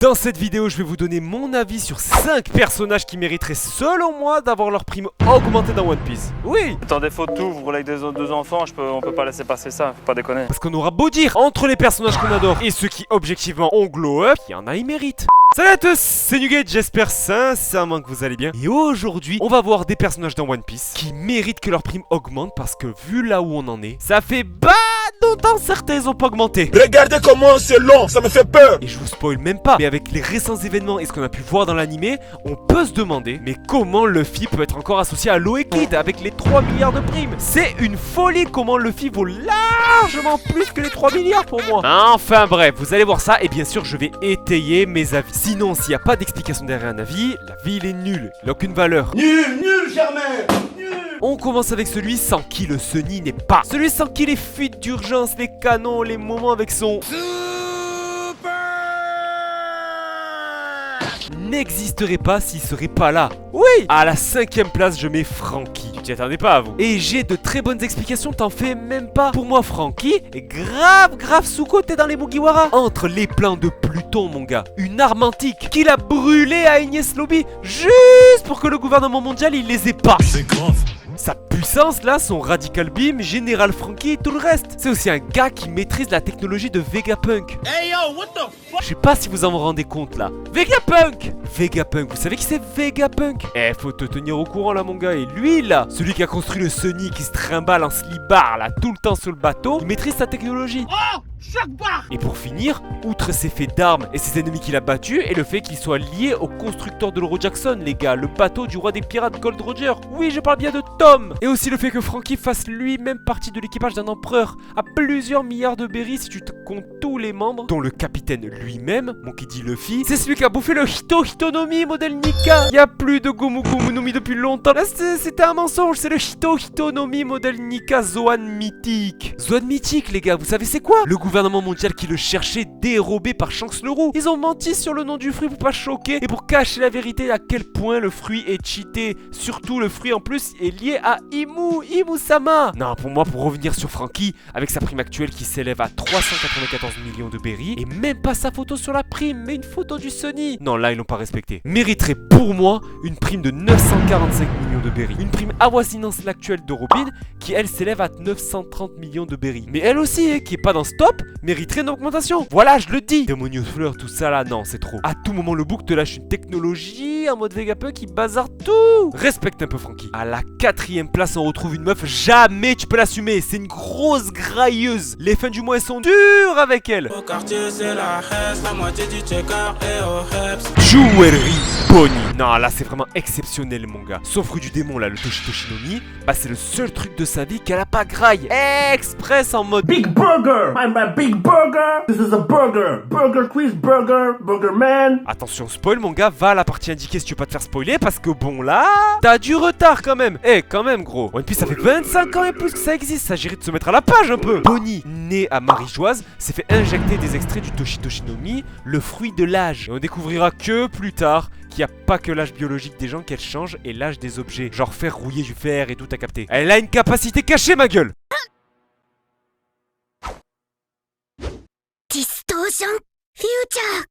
Dans cette vidéo, je vais vous donner mon avis sur 5 personnages qui mériteraient selon moi d'avoir leur prime augmentée dans One Piece. Oui, Tant défaut de tout, vous roulez avec deux enfants, on peut pas laisser passer ça, faut pas déconner. parce qu'on aura beau dire, entre les personnages qu'on adore et ceux qui objectivement ont glow up, il y en a, ils méritent. Salut à tous, c'est Nugget, j'espère sincèrement que vous allez bien. Et aujourd'hui, on va voir des personnages dans One Piece qui méritent que leur prime augmente parce que vu là où on en est, ça fait longtemps certains ont pas augmenté. Regardez comment c'est long, ça me fait peur. Et je vous spoil même pas, mais avec les récents événements et ce qu'on a pu voir dans l'animé, on peut se demander, mais comment Luffy peut être encore associé à Law et Kid avec les 3 milliards de primes? C'est une folie comment Luffy vaut largement plus que les 3 milliards pour moi. Enfin bref, vous allez voir ça et bien sûr je vais étayer mes avis. Sinon, s'il n'y a pas d'explication derrière un avis, la vie il est nul, il n'a aucune valeur. Nul, Germain. On commence avec celui sans qui le Sunny n'est pas. Celui sans qui les fuites d'urgence, les canons, les moments avec son n'existerait pas s'il serait pas là. Oui. À la 5ème place, je mets Franky. Tu t'y attendais pas à vous. Et j'ai de très bonnes explications, t'en fais même pas. Pour moi, Franky est grave sous-côté dans les Mugiwara. Entre les plans de Pluton, mon gars, une arme antique qu'il a brûlée à Enies Lobby juste pour que le gouvernement mondial il les ait pas. C'est grave. Sa puissance là, son Radical Beam, Général Franky et tout le reste. C'est aussi un gars qui maîtrise la technologie de Vegapunk. Hey yo, what the fuck? Je sais pas si vous en rendez compte là. Vegapunk, vous savez qui c'est Vegapunk? Eh, faut te tenir au courant là mon gars. Et lui là, celui qui a construit le Sunny qui se trimballe en slibard là tout le temps sur le bateau, il maîtrise sa technologie. Et pour finir, outre ses faits d'armes et ses ennemis qu'il a battus, et le fait qu'il soit lié au constructeur de l'Euro Jackson, les gars, le bateau du roi des pirates Gold Roger. Oui, je parle bien de Tom. Et aussi le fait que Franky fasse lui-même partie de l'équipage d'un empereur à plusieurs milliards de berries si tu te comptes tous les membres, dont le capitaine lui-même, Monkey D. Luffy. C'est celui qui a bouffé le Hitohitonomi modèle Nika. Il y a plus de Gomu Gomu no Mi depuis longtemps. Là, c'était un mensonge, c'est le Hitohitonomi modèle Nika Zoan mythique. Zoan mythique, les gars, vous savez c'est quoi? Le gouvernement mondial qui le cherchait dérobé par Shanks le roux. Ils ont menti sur le nom du fruit pour pas choquer et pour cacher la vérité à quel point le fruit est cheaté. Surtout le fruit en plus est lié à Imu-sama. Non, pour moi, pour revenir sur Franky, avec sa prime actuelle qui s'élève à 394 millions de berries, et même pas sa photo sur la prime, mais une photo du Sunny. Non, là, ils l'ont pas respecté. Mériterait pour moi une prime de 945 millions de berries. Une prime avoisinant l'actuelle de Robin, qui elle s'élève à 930 millions de berries. Mais elle aussi, qui est pas dans ce top, mériterait une augmentation. Voilà, je le dis. Demonios fleurs, tout ça là, non, c'est trop. À tout moment, le book te lâche une technologie en mode Vegapunk qui bazarde tout. Respecte un peu Franky. À la 4ème place, on retrouve une meuf. Jamais tu peux l'assumer. C'est une grosse grailleuse. Les fins du mois, elles sont dures avec elle. Au quartier, c'est la Hesse, la moitié du checker et au Heps. Jewelry Bonnie. Non, là, c'est vraiment exceptionnel, mon gars. Son fruit du démon, là, le Toshitoshinomi, bah, c'est le seul truc de sa vie qu'elle a pas graille. Express en mode Big burger. I'm a big burger. This is a burger. Burger quiz burger. Burger man. attention spoil mon gars, va à la partie indiquée si tu veux pas te faire spoiler parce que bon là, t'as du retard quand même. Eh quand même gros, One Piece ça fait 25 ans et plus que ça existe, ça s'agirait de se mettre à la page un peu. Bonnie, né à Marijoise, s'est fait injecter des extraits du Toshitoshinomi, le fruit de l'âge. Et on découvrira que plus tard qu'il n'y a pas que l'âge biologique des gens qu'elle change et l'âge des objets. Genre faire rouiller du fer et tout à capter. Elle a une capacité cachée ma gueule. Distortion Future.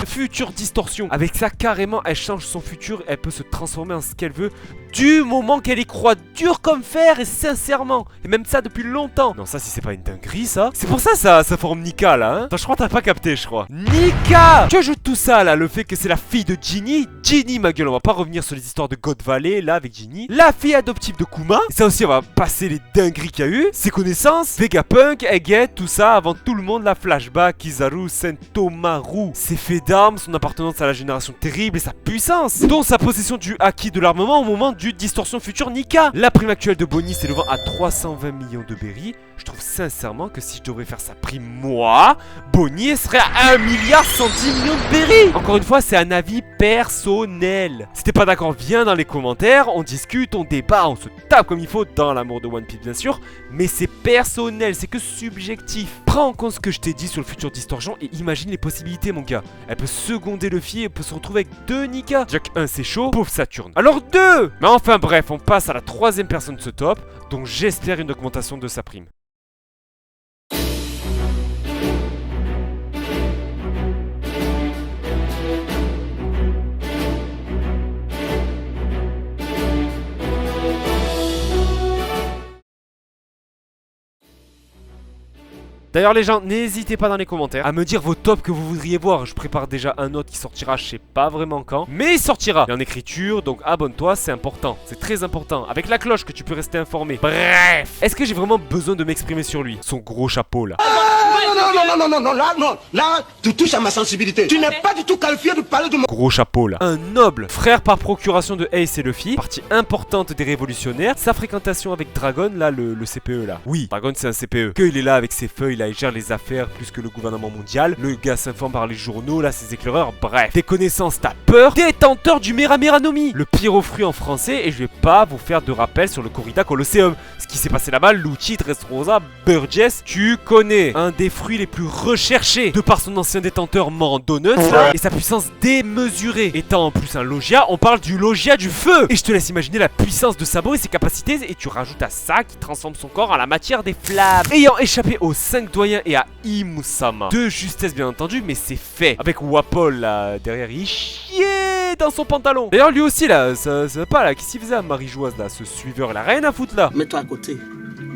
Future distorsion. Avec ça, carrément, elle change son futur. Elle peut se transformer en ce qu'elle veut du moment qu'elle y croit dur comme fer et sincèrement. Et même ça depuis longtemps. Non, ça, si c'est pas une dinguerie, ça. C'est pour ça, ça forme Nika, là. Hein. Attends, je crois que t'as pas capté, je crois. Nika! Tu ajoutes tout ça, là, le fait que c'est la fille de Ginny. Ginny, ma gueule, on va pas revenir sur les histoires de God Valley, là, avec Ginny. La fille adoptive de Kuma. Et ça aussi, on va passer les dingueries qu'il y a eu. Ses connaissances, Vegapunk, Egghead, tout ça, avant tout le monde, la flashback, Kizaru, Sentomaru. Ses faits d'armes, son appartenance à la génération terrible et sa puissance, dont sa possession du acquis de l'armement au moment du distorsion future Nika. La prime actuelle de Bonnie s'élevant à 320 millions de berries. Je trouve sincèrement que si je devrais faire sa prime moi, Bonnie elle serait à 1 milliard 110 millions de berries. Encore une fois, c'est un avis personnel. Si t'es pas d'accord, viens dans les commentaires, on discute, on débat, on se tape comme il faut dans l'amour de One Piece bien sûr, mais c'est personnel, c'est que subjectif. Prends en compte ce que je t'ai dit sur le futur distorsion et imagine les possibilités mon gars. Elle peut seconder Luffy et peut se retrouver avec 2 Nika. Jack 1 c'est chaud, pauvre Saturne. Alors 2. Mais enfin bref, on passe à la 3ème personne de ce top, donc j'espère une augmentation de sa prime. D'ailleurs les gens, n'hésitez pas dans les commentaires à me dire vos tops que vous voudriez voir. Je prépare déjà un autre qui sortira, je sais pas vraiment quand, mais il sortira. Il est en écriture, donc abonne-toi, c'est important. C'est très important. Avec la cloche que tu peux rester informé. Bref, est-ce que j'ai vraiment besoin de m'exprimer sur lui? Son gros chapeau là. Non, là, tu touches à ma sensibilité. Tu n'es pas du tout qualifié de parler de mon Gros chapeau là. Un noble, frère par procuration de Ace et Luffy, partie importante des révolutionnaires. Sa fréquentation avec Dragon, là, le CPE là. Oui, Dragon c'est un CPE. Il est là avec ses feuilles là, il gère les affaires plus que le gouvernement mondial. Le gars s'informe par les journaux, là, ses éclaireurs. Bref, des connaissances, t'as peur. Détenteur du Merameranomi, le pyrofruit en français. Et je vais pas vous faire de rappel sur le Corrida Colosseum. Ce qui s'est passé là-bas, Lucci, Dressrosa, Burgess, tu connais. Un des fruits les plus recherchés de par son ancien détenteur mort en donuts là, et sa puissance démesurée. Étant en plus un Logia, on parle du Logia du feu. Et je te laisse imaginer la puissance de Sabo et ses capacités. Et tu rajoutes à ça qui transforme son corps en la matière des flammes. Ayant échappé aux 5 doyens et à Imusama. De justesse bien entendu, mais c'est fait. Avec Wapol là derrière, il chiait dans son pantalon. D'ailleurs lui aussi là, ça va pas là, qu'est-ce qu'il faisait à Marie-Joise là, ce suiveur, il a rien à foutre là. Mets-toi à côté.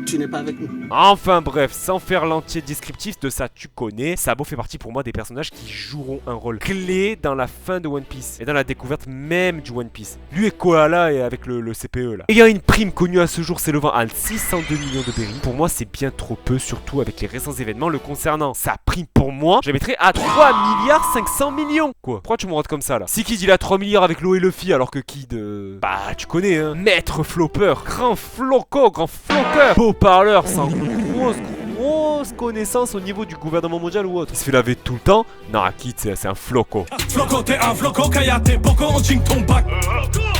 Tu n'es pas avec nous. Enfin bref, sans faire l'entier descriptif de ça, tu connais. Sabo fait partie pour moi des personnages qui joueront un rôle clé dans la fin de One Piece et dans la découverte même du One Piece. Lui et Koala et avec le CPE là. Ayant une prime connue à ce jour s'élevant à 602 millions de berries, pour moi c'est bien trop peu, surtout avec les récents événements le concernant. Sa prime pour moi, je la mettrais à 3 milliards 500 millions. Quoi? Pourquoi tu me regardes comme ça là? Si Kid il a 3 milliards avec Lo et Luffy alors que Kid... Bah tu connais hein. Maître flopper, grand floco, grand floqueur, beau parleur sans grosse connaissance au niveau du gouvernement mondial ou autre. Il se fait laver tout le temps. Non, Kid c'est un floco. Floco t'es un floco, Kayate, Boko, on jing ton bac.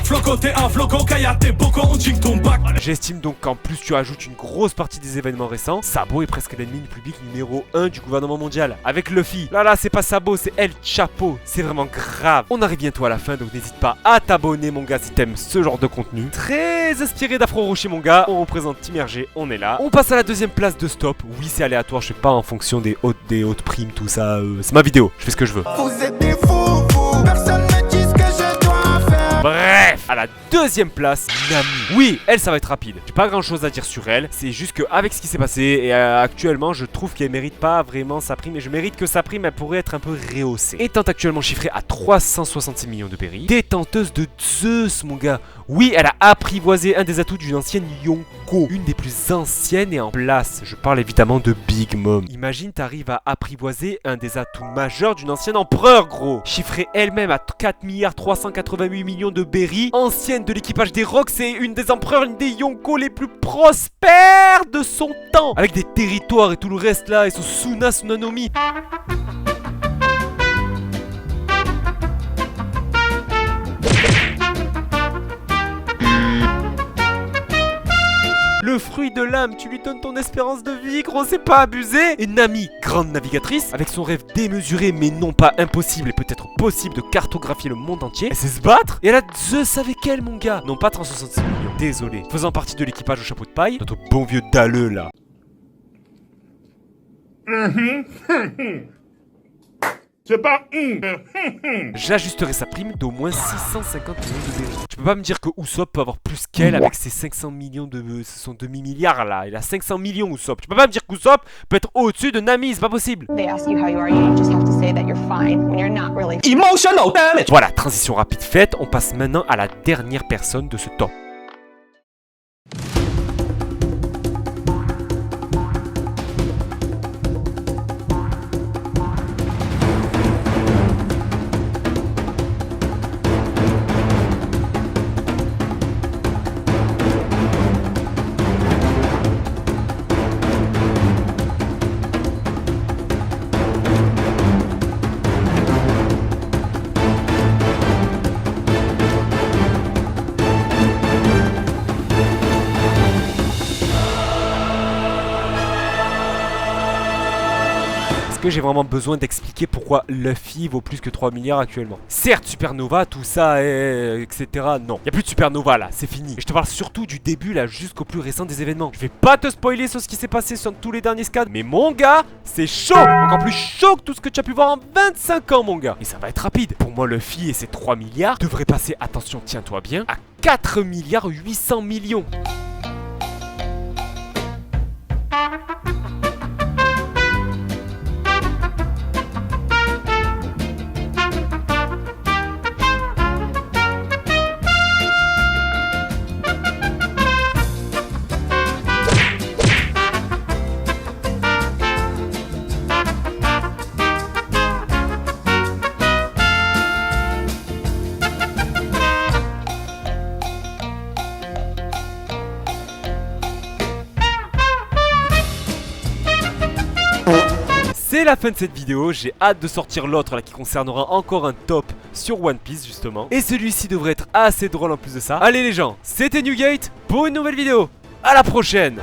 Floco t'es un floco, Kayate, Boko, on jing ton bac. J'estime donc qu'en plus tu ajoutes une grosse partie des événements récents, Sabo est presque l'ennemi public numéro 1 du gouvernement mondial. Avec Luffy, là c'est pas Sabo, c'est El Chapo. C'est vraiment grave. On arrive bientôt à la fin, donc n'hésite pas à t'abonner mon gars si t'aimes ce genre de contenu. Très inspiré d'Afro Rocher mon gars. On représente Team RG, on est là. On passe à la deuxième place de stop. Oui c'est aléatoire, je fais pas en fonction des hautes primes, tout ça. C'est ma vidéo, je fais ce que je veux. Vous êtes des fous, personne ne dit ce que je dois faire. Bref, à la deuxième place, Nami. Oui, elle, ça va être rapide. J'ai pas grand chose à dire sur elle. C'est juste qu'avec ce qui s'est passé, et actuellement, je trouve qu'elle mérite pas vraiment sa prime. Et je mérite que sa prime, elle pourrait être un peu rehaussée. Étant actuellement chiffrée à 366 millions de berries. Détenteuse de Zeus, mon gars. Oui, elle a apprivoisé un des atouts d'une ancienne Yonko. Une des plus anciennes et en place. Je parle évidemment de Big Mom. Imagine, t'arrives à apprivoiser un des atouts majeurs d'une ancienne empereur, gros. Chiffrée elle-même à 4 milliards 388 millions de berries. Ancienne de l'équipage des Rocks, c'est une des empereurs, une des Yonko les plus prospères de son temps. Avec des territoires et tout le reste là, et son Sunanomi. Le fruit de l'âme, tu lui donnes ton espérance de vie, gros, c'est pas abusé. Et Nami, grande navigatrice, avec son rêve démesuré mais non pas impossible et peut-être possible de cartographier le monde entier. Elle sait se battre et elle a Zeus avec elle, mon gars. Non pas 366 millions, désolé. Faisant partie de l'équipage au chapeau de paille, notre bon vieux Dalleux là. C'est pas... J'ajusterai sa prime d'au moins 650 millions de berries. Tu peux pas me dire que Usopp peut avoir plus qu'elle avec ses 500 millions de... son demi-milliard là. Il a 500 millions Usopp. Tu peux pas me dire qu'Usopp peut être au-dessus de Nami, c'est pas possible. They ask you how you are, you just have to say that you're fine when you're not really. Emotional damage. Voilà, transition rapide faite. On passe maintenant à la dernière personne de ce top. Est-ce que j'ai vraiment besoin d'expliquer pourquoi Luffy vaut plus que 3 milliards actuellement? Certes, Supernova, tout ça, etc. Non, il n'y a plus de Supernova là, c'est fini. Et je te parle surtout du début là jusqu'au plus récent des événements. Je vais pas te spoiler sur ce qui s'est passé sur tous les derniers scans, mais mon gars, c'est chaud. Encore plus chaud que tout ce que tu as pu voir en 25 ans, mon gars. Et ça va être rapide. Pour moi, Luffy et ses 3 milliards devraient passer, attention, tiens-toi bien, à 4 milliards 800 millions. c'est la fin de cette vidéo. J'ai hâte de sortir l'autre là qui concernera encore un top sur One Piece justement. Et celui-ci devrait être assez drôle en plus de ça. Allez les gens, c'était Newgate pour une nouvelle vidéo. À la prochaine.